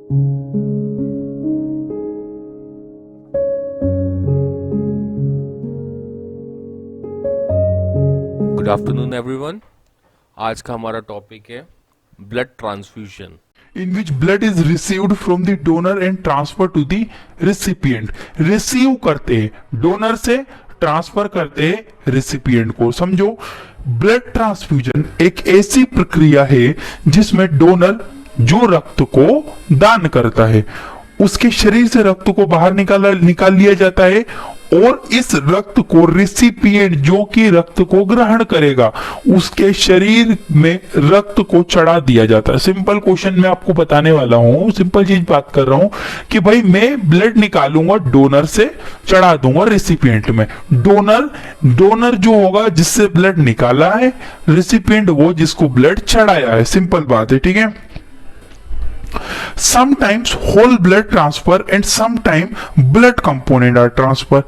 Good afternoon everyone. आज का हमारा टॉपिक है blood transfusion, in which blood is received from the donor and transferred to the recipient. Receive करते हैं donor से, ट्रांसफर करते हैं रिसिपिएंट को। समझो, ब्लड ट्रांसफ्यूजन एक ऐसी प्रक्रिया है जिसमें डोनर जो रक्त को दान करता है उसके शरीर से रक्त को बाहर निकाल लिया जाता है और इस रक्त को रिसिपिएंट जो कि रक्त को ग्रहण करेगा उसके शरीर में रक्त को चढ़ा दिया जाता है। सिंपल क्वेश्चन मैं आपको बताने वाला हूं, सिंपल चीज बात कर रहा हूं कि भाई मैं ब्लड निकालूंगा डोनर से, चढ़ा दूंगा रिसिपिएंट में। डोनर जो होगा जिससे ब्लड निकाला है, रिसिपिएंट वो जिसको ब्लड चढ़ाया है। सिंपल बात है, ठीक है। Sometimes whole blood transfer and sometimes blood component are transfer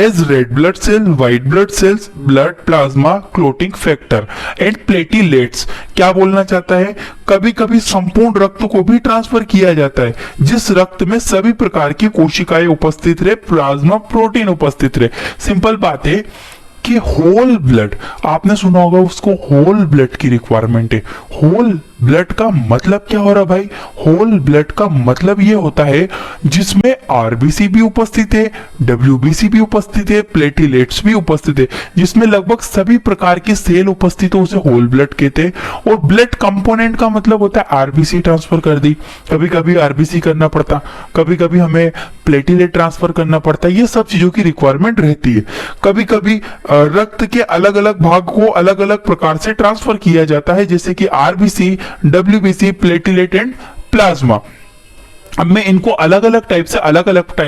as red blood cell, white blood cells, blood plasma, clotting factor and platelets। क्या बोलना चाहता है, कभी कभी संपूर्ण रक्त को भी ट्रांसफर किया जाता है जिस रक्त में सभी प्रकार की कोशिकाएं उपस्थित रहे, प्लाज्मा प्रोटीन उपस्थित रहे। सिंपल बात है कि होल ब्लड, आपने सुना होगा उसको होल ब्लड की रिक्वायरमेंट है। होल ब्लड का मतलब क्या हो रहा भाई? होल ब्लड का मतलब ये होता है जिसमें आरबीसी भी उपस्थित है, डब्ल्यूबीसी भी उपस्थित है, प्लेटलेट्स भी उपस्थित है, जिसमें लगभग सभी प्रकार के सेल उपस्थित है, उसे होल ब्लड कहते हैं। और ब्लड कंपोनेंट का मतलब होता है आरबीसी ट्रांसफर कर दी, कभी कभी आरबीसी करना पड़ता, कभी कभी हमें प्लेटलेट ट्रांसफर करना पड़ता है। ये सब चीजों की रिक्वायरमेंट रहती है। कभी कभी रक्त के अलग अलग भाग को अलग अलग प्रकार से ट्रांसफर किया जाता है, जैसे कि RBC, WBC, platelet and plasma. अब मैं इनको अलग अलग टाइप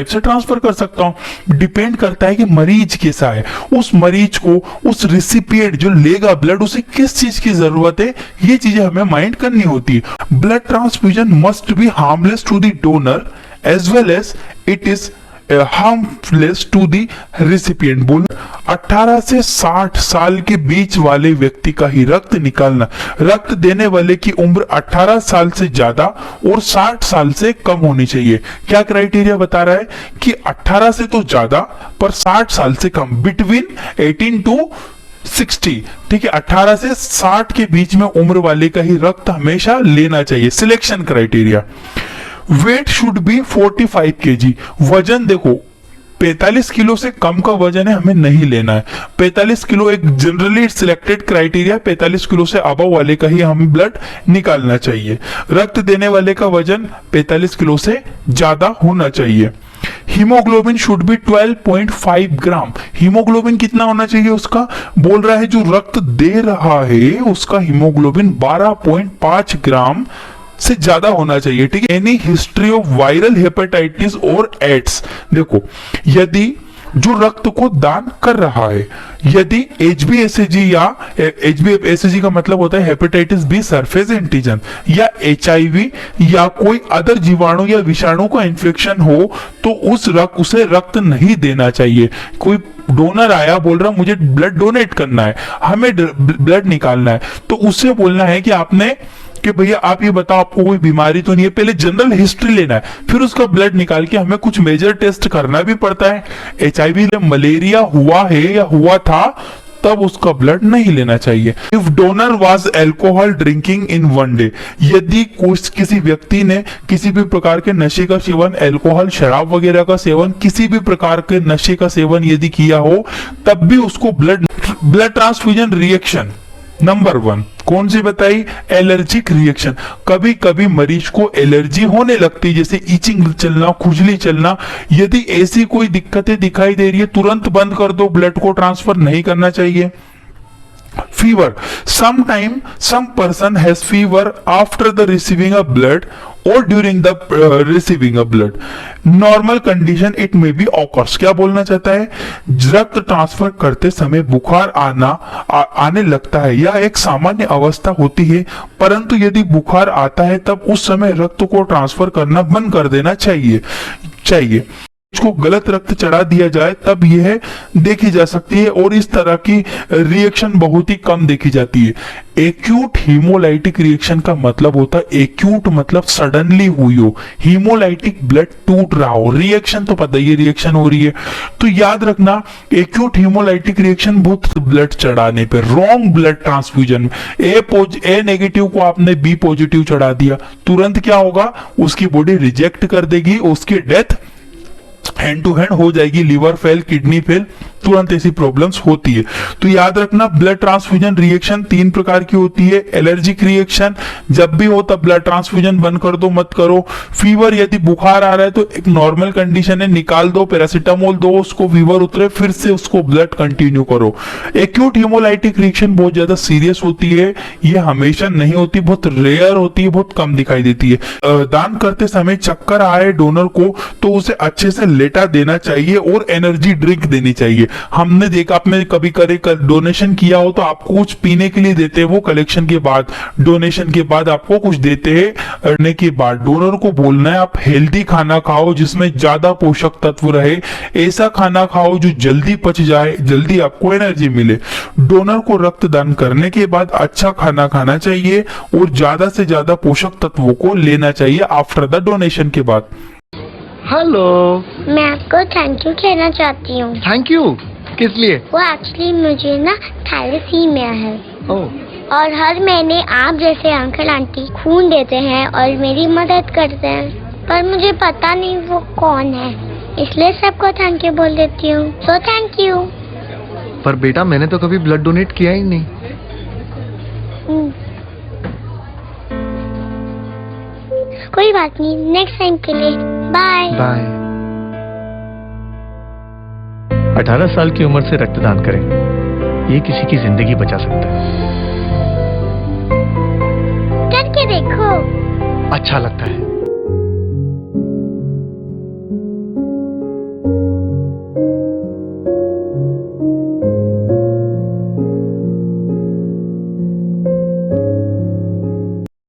से ट्रांसफर कर सकता हूं। डिपेंड करता है कि मरीज कैसा है, उस मरीज को, उस रिसिपिएंट जो लेगा ब्लड, उसे किस चीज की जरूरत है, ये चीजें हमें माइंड करनी होती है। Blood transfusion must be harmless to the donor as well as it is harmless to the recipient. बोल 18 से 60 साल के बीच वाले व्यक्ति का ही रक्त निकालना। रक्त देने वाले की उम्र 18 साल से ज्यादा और 60 साल से कम होनी चाहिए। क्या क्राइटेरिया बता रहा है कि 18 से तो ज्यादा पर 60 साल से कम, बिटवीन 18 टू 60, ठीक है। 18 से 60 के बीच में उम्र वाले का ही रक्त हमेशा लेना चाहिए। Selection criteria, weight should be 45 kg। वजन देखो 45 किलो से कम का वजन है हमें नहीं लेना है। 45 किलो एक जनरली सिलेक्टेड क्राइटेरिया, 45 किलो से अबव वाले का ही हमें ब्लड निकालना चाहिए। रक्त देने वाले का वजन 45 किलो से ज्यादा होना चाहिए। Haemoglobin should be 12.5 gram. Haemoglobin कितना होना चाहिए उसका? बोल रहा है जो रक्त दे रहा है उसका हीमोग्लोबिन 12.5 ग्राम से ज्यादा होना चाहिए, ठीक है। Any history of viral hepatitis और एड्स। देखो, यदि जो रक्त को दान कर रहा है, यदि HbSAg या HbSAg का मतलब होता है हेपेटाइटिस बी सरफेस एंटीजन, या HIV या कोई अदर जीवाणु या विषाणु का इन्फेक्शन हो तो उसे रक्त नहीं देना चाहिए। कोई डोनर आया, बोल रहा मुझे ब्लड डोनेट करना है, हमें ब्लड निकालना है, तो उससे बोलना है कि आपने कि भैया आप ये बताओ आपको कोई बीमारी तो नहीं है, पहले जनरल हिस्ट्री लेना है, फिर उसका ब्लड निकाल के हमें कुछ मेजर टेस्ट करना भी पड़ता है। HIV में मलेरिया हुआ है या हुआ था तब उसका ब्लड नहीं लेना चाहिए। If donor was alcohol drinking in one day, यदि किसी व्यक्ति ने किसी भी प्रकार के नशे का सेवन, अल्कोहल, शराब वगैरह का सेवन, किसी भी प्रकार के नशे का सेवन यदि किया हो, तब भी उसको ब्लड ट्रांसफ्यूजन रिएक्शन नंबर 1 कौन सी बताई? Allergic reaction. कभी कभी मरीज को एलर्जी होने लगती है, जैसे ईचिंग चलना, खुजली चलना। यदि ऐसी कोई दिक्कतें दिखाई दे रही है तुरंत बंद कर दो, ब्लड को ट्रांसफर नहीं करना चाहिए। fever, some person has fever after the receiving a blood or during the receiving a blood. Normal condition it may be occurs। क्या बोलना चाहता है? रक्त ट्रांसफर करते समय बुखार आने लगता है, यह एक सामान्य अवस्था होती है, परंतु यदि बुखार आता है तब उस समय रक्त को ट्रांसफर करना बंद कर देना चाहिए। को गलत रक्त चढ़ा दिया जाए तब यह देखी जा सकती है, और इस तरह की रिएक्शन बहुत ही कम देखी जाती है। एक्यूट हीमोलाइटिक रिएक्शन का मतलब होता है, एक्यूट मतलब सडनली हुई हो, हीमोलाइटिक ब्लड टूट रहा हो, रिएक्शन तो पता ही है रिएक्शन हो रही है। तो याद रखना एक्यूट हीमोलाइटिक रिएक्शन बहुत ब्लड चढ़ाने पे, रॉन्ग ब्लड ट्रांसफ्यूजन में ए नेगेटिव को आपने बी पॉजिटिव चढ़ा दिया, तुरंत क्या होगा, उसकी बॉडी रिजेक्ट कर देगी, उसकी डेथ हैंड टू हैंड हो जाएगी, लीवर फेल, किडनी फेल, तुरंत ऐसी प्रॉब्लम्स होती है। तो याद रखना ब्लड ट्रांसफ्यूजन रिएक्शन 3 प्रकार की होती है। एलर्जिक रिएक्शन, जब भी हो तब ब्लड ट्रांसफ्यूजन बंद कर दो, मत करो। फीवर, यदि बुखार आ रहा है तो एक नॉर्मल कंडीशन है, निकाल दो, पैरासीटामोल दो, उसको फीवर उतरे फिर से उसको ब्लड कंटिन्यू करो। एक्यूट हीमोलाइटिक रिएक्शन बहुत ज्यादा सीरियस होती है, ये हमेशा नहीं होती, बहुत रेयर होती है, बहुत कम दिखाई देती है। दान करते समय चक्कर आए डोनर को तो उसे अच्छे से लेटा देना चाहिए और एनर्जी ड्रिंक देनी चाहिए। हमने देखा, आपने कभी करे डोनेशन किया हो तो आपको कुछ पीने के लिए देते हैं, वो कलेक्शन के बाद, डोनेशन के बाद आपको कुछ देते हैं। करने के बाद डोनर को बोलना है आप हेल्दी खाना खाओ जिसमें ज्यादा पोषक तत्व रहे, ऐसा खाना खाओ जो जल्दी पच जाए, जल्दी आपको एनर्जी मिले। डोनर को रक्तदान करने के बाद अच्छा खाना खाना चाहिए और ज्यादा से ज्यादा पोषक तत्वों को लेना चाहिए आफ्टर द डोनेशन के बाद। हेलो। मैं आपको थैंक यू कहना चाहती हूँ। थैंक यू किस लिए? वो एक्चुअली मुझे ना थैलेसीमिया है, ओह और हर महीने आप जैसे अंकल आंटी खून देते हैं और मेरी मदद करते हैं, पर मुझे पता नहीं वो कौन है, इसलिए सबको थैंक यू बोल देती हूँ। So thank you. पर बेटा मैंने तो कभी ब्लड डोनेट किया ही नहीं। कोई बात नहीं, नेक्स्ट टाइम के लिए बाय। बाय। 18 साल की उम्र से रक्तदान करें, ये किसी की जिंदगी बचा सकता है। करके देखो। अच्छा लगता है।